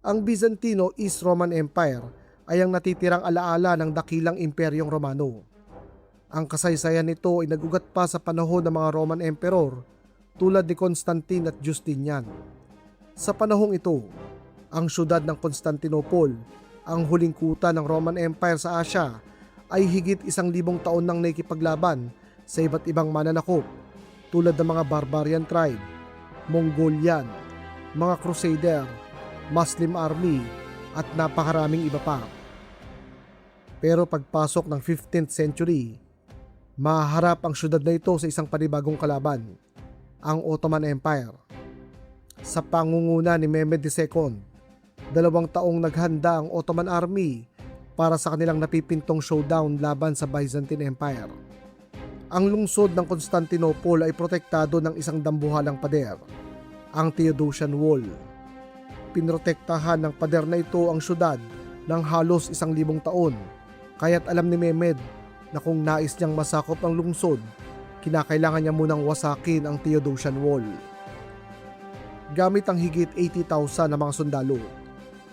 Ang Byzantino East Roman Empire ay ang natitirang alaala ng dakilang imperyong Romano. Ang kasaysayan nito ay nagugat pa sa panahon ng mga Roman Emperor tulad ni Constantine at Justinian. Sa panahong ito, ang syudad ng Constantinople, ang huling kuta ng Roman Empire sa Asya, ay higit 1,000 taon nang nakikipaglaban sa iba't ibang mananakop tulad ng mga barbarian tribe, Mongolian, mga Crusader, Muslim army at napakaraming iba pa. Pero pagpasok ng 15th century, maharap ang syudad na ito sa isang panibagong kalaban, ang Ottoman Empire. Sa pangunguna ni Mehmed II, 2 taong naghanda ang Ottoman Army para sa kanilang napipintong showdown laban sa Byzantine Empire. Ang lungsod ng Constantinople ay protektado ng isang dambuhalang pader, ang Theodosian Wall. Pinrotektahan ng pader na ito ang syudad ng halos 1,000 taon, kaya't alam ni Mehmed na kung nais niyang masakop ang lungsod, kinakailangan niya munang wasakin ang Theodosian Wall. Gamit ang higit 80,000 na mga sundalo,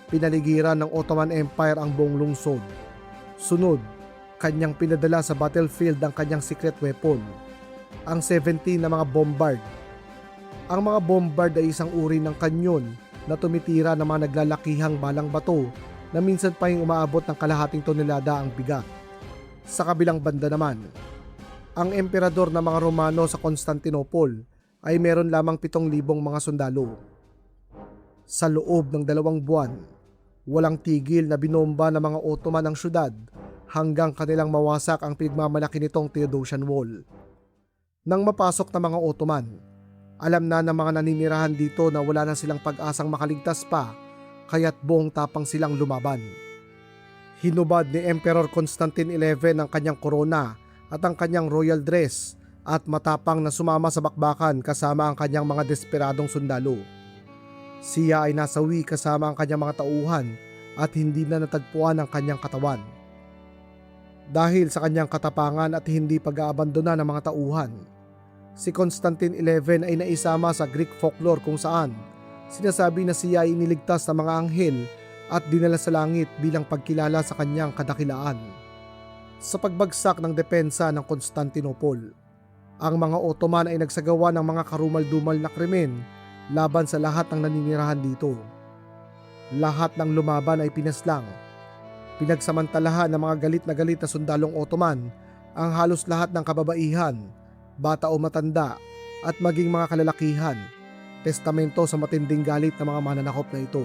pinaligiran ng Ottoman Empire ang buong lungsod. Sunod, kanyang pinadala sa battlefield ang kanyang secret weapon, ang 17 na mga bombard. Ang mga bombard ay isang uri ng kanyon na tumitira ng mga naglalakihang balang bato na minsan pa yung umaabot ng kalahating tonelada ang bigat. Sa kabilang banda naman, ang emperador ng mga Romano sa Constantinople ay meron lamang 7,000 mga sundalo. Sa loob ng 2 buwan, walang tigil na binomba ng mga Ottoman ang syudad hanggang kanilang mawasak ang pinagmamalaki nitong Theodosian Wall. Nang mapasok ng mga Ottoman, alam na ng mga naninirahan dito na wala na silang pag-asang makaligtas pa, kaya't buong tapang silang lumaban. Hinubad ni Emperor Constantine XI ang kanyang korona at ang kanyang royal dress at matapang na sumama sa bakbakan kasama ang kanyang mga desperadong sundalo. Siya ay nasawi kasama ang kanyang mga tauhan at hindi na natagpuan ang kanyang katawan. Dahil sa kanyang katapangan at hindi pag-aabandona ng mga tauhan, si Constantine XI ay naisama sa Greek folklore kung saan sinasabi na siya ay iniligtas ng mga anghel at dinala sa langit bilang pagkilala sa kanyang kadakilaan. Sa pagbagsak ng depensa ng Constantinople, ang mga Ottoman ay nagsagawa ng mga karumal-dumal na krimen laban sa lahat ng naninirahan dito. Lahat ng lumaban ay pinaslang. Pinagsamantalahan ng mga galit na sundalong Ottoman ang halos lahat ng kababaihan, bata o matanda at maging mga kalalakihan, testamento sa matinding galit ng mga mananakop na ito.